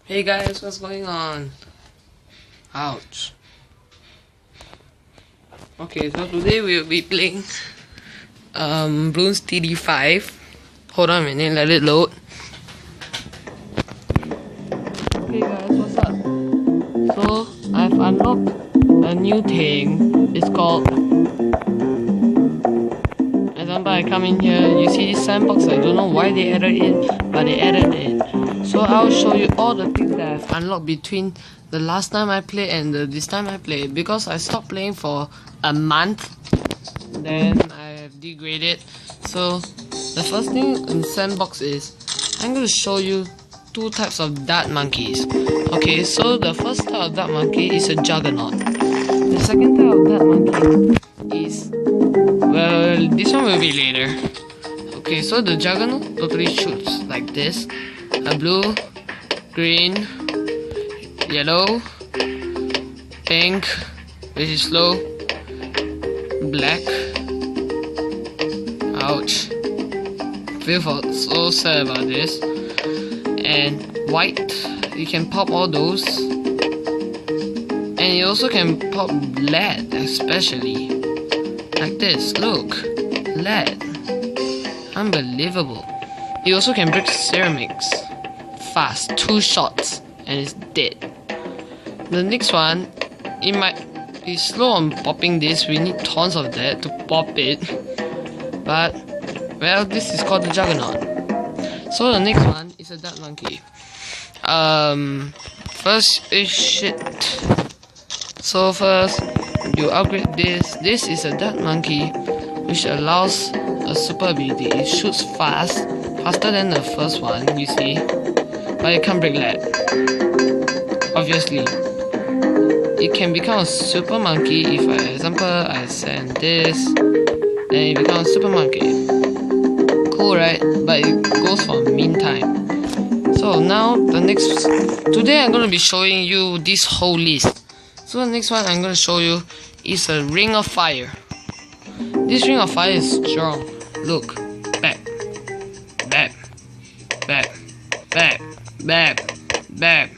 Hey guys, what's going on? Ouch. Okay, so today we'll be playing Bloons TD5. Hold on a minute, let it load. Okay guys, what's up? So I've unlocked a new thing. It's called, example, I come in here, you see this sandbox. I don't know why they added it, but they added it. So I'll show you all the things that I've unlocked between the last time I played and this time I played, because I stopped playing for a month. Then I have degraded. So the first thing in sandbox is I'm going to show you two types of dart monkeys. Okay, so the first type of dart monkey is a juggernaut. The second type of dart monkey is, well, this one will be later. Okay, so the juggernaut totally shoots like this. A blue, green, yellow, pink, which is slow, black, ouch, feel so sad about this, and white. You can pop all those, and you also can pop lead, especially like this. Look, lead, unbelievable. You also can break ceramics fast, 2 shots and it's dead. The next one, it might be slow on popping this. We need tons of that to pop it, but well, this is called the juggernaut. So the next one is a dart monkey. First is shit. So first you upgrade this. This is a dart monkey which allows a super ability. It shoots faster than the first one, you see, but it can't break lead. Obviously, it can become a super monkey if, for example, I send this, then it becomes a super monkey. Cool, right? But it goes for meantime. So now today I'm gonna be showing you this whole list. So the next one I'm gonna show you is a ring of fire. This ring of fire is strong. Look, back, back, back, back, back, back.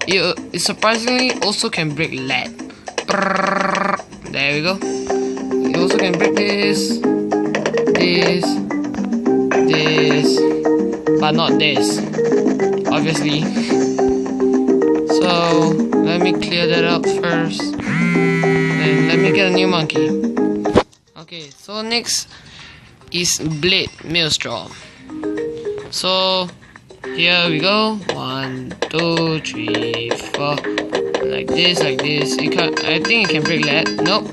It surprisingly also can break lead. There we go. It also can break this, but not this, obviously. So let me clear that up first. Then let me get a new monkey. Okay, so next is Blade Maelstrom. So here we go. 1, 2, 3, 4. Like this, like this. It can't. I think it can break lead. Nope,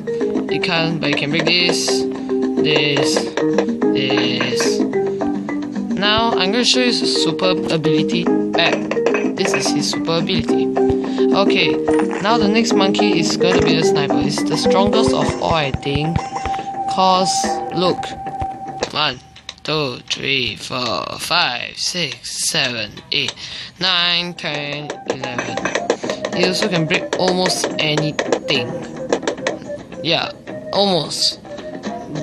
it can't. But it can break this, this. Now I'm gonna show you his super ability. Back. This is his super ability. Okay. Now the next monkey is gonna be the sniper. It's the strongest of all, I think. Cause look. 1, 2, 3, 4, 5, 6, 7, 8, 9, 10, 11. He also can break almost anything. Yeah, almost.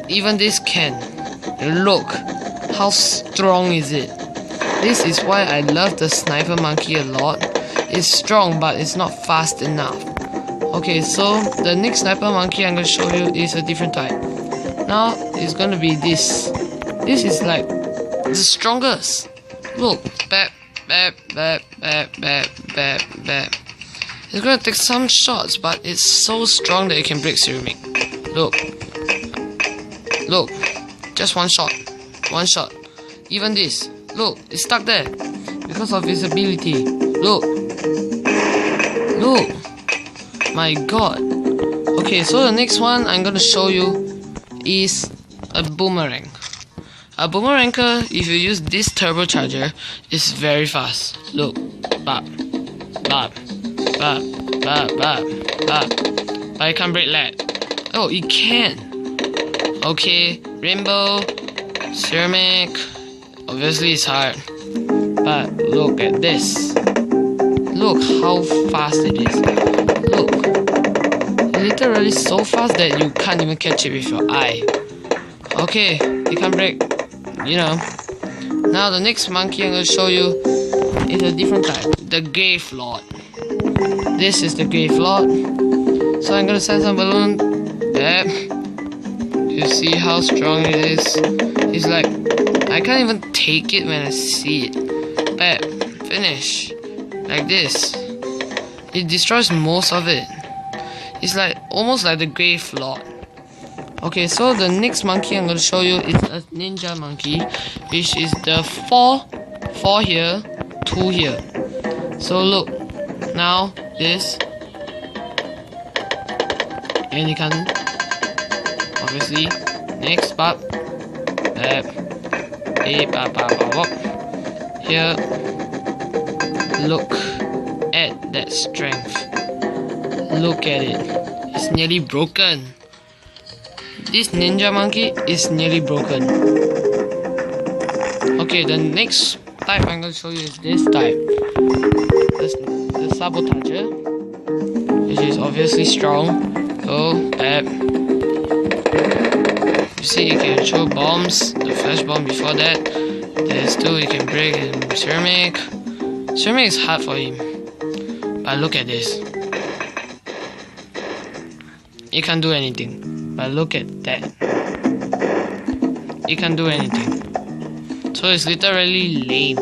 Even this can. Look, how strong is it? This is why I love the sniper monkey a lot. It's strong, but it's not fast enough. Okay, so the next sniper monkey I'm gonna show you is a different type. Now it's gonna be this. This is like the strongest. Look, bap, bap, bap, bap, bap, bap, bap. It's gonna take some shots, but it's so strong that it can break ceramic. Look, look, just one shot. Even this, look, it's stuck there because of its ability. Look, my god. Okay, so the next one I'm gonna show you is a boomerang. A boomeranker, if you use this turbocharger, is very fast. Look, bop, bop, bop, bop, bop, bop. But it can't break lead. Oh, it can. Okay, rainbow, ceramic. Obviously it's hard, but look at this. Look how fast it is. Look, literally so fast that you can't even catch it with your eye. Okay, it can't break, you know. Now the next monkey I'm gonna show you is a different type, the Gray Flood. This is the Gray Flood. So I'm gonna send some balloon. Yep. You see how strong it is? It's like, I can't even take it when I see it. Bam. Finish. Like this. It destroys most of it. It's like almost like the Gray Flood. Okay, so the next monkey I'm gonna show you is a ninja monkey, which is the 4 here, 2 here. So look, now this, and you can obviously next pop, here. Look at that strength. Look at it. It's nearly broken. This ninja monkey is nearly broken. Okay, the next type I'm going to show you is this type. The Sabotager, which is obviously strong. Go, you see, you can throw bombs, the flash bomb before that. There's 2, you can break and ceramic. Ceramic is hard for him. But look at this. You can't do anything. But look at that. You can't do anything. So it's literally lame.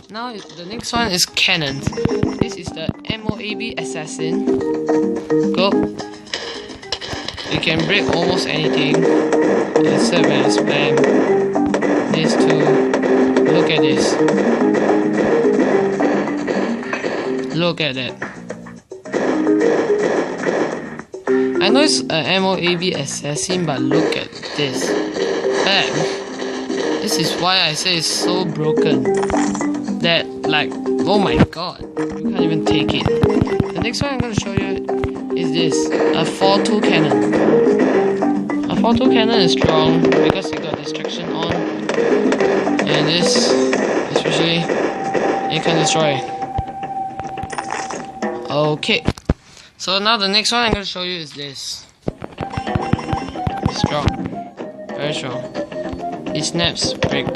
Now the next one is cannons. This is the MOAB Assassin. Go. You can break almost anything except when I spam this too. Look at this. Look at that. I know it's a MOAB Assassin, but look at this. Bam. This is why I say it's so broken. That, like, oh my god, you can't even take it. The next one I'm gonna show you is this, a 4-2 cannon. A 4-2 cannon is strong because it got distraction on. And this, especially, it can destroy. Okay. So now the next one I'm going to show you is this. It's strong. Very strong. It snaps. Break.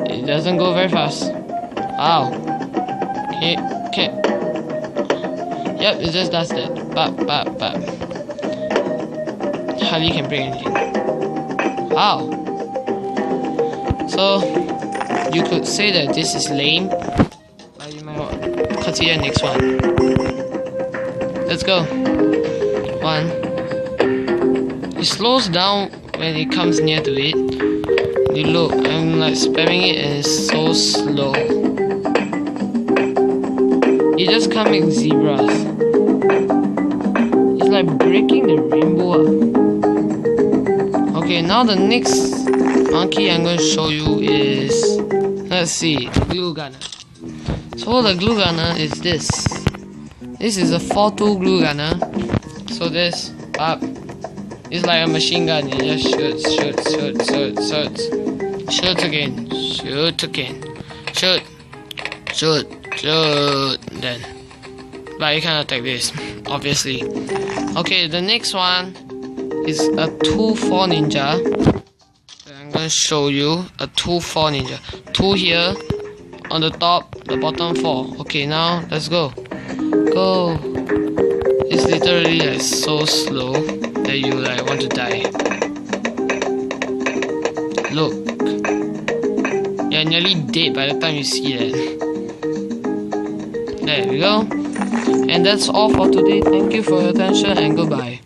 It doesn't go very fast. Ow. Okay. Yep, it just does that. Bap. Hardly can break anything. Ow. So, you could say that this is lame, but you might consider next one. Let's go. 1. It slows down when it comes near to it. You look, I'm like spamming it and it's so slow. It just can't make zebras. It's like breaking the rainbow up. Okay, now the next monkey I'm going to show you is, let's see, glue gunner. So the glue gunner is this. This is a 4-2 glue gunner. So this up, it's like a machine gun. You just shoot again, then. But you cannot attack this, obviously. Okay, the next one is a 2-4 ninja. I'm gonna show you a 2-4 ninja. 2 here on the top, the bottom 4. Okay, now let's go. Go. It's literally like so slow that you like want to die. Look. You're nearly dead by the time you see that. There we go. And that's all for today. Thank you for your attention and goodbye.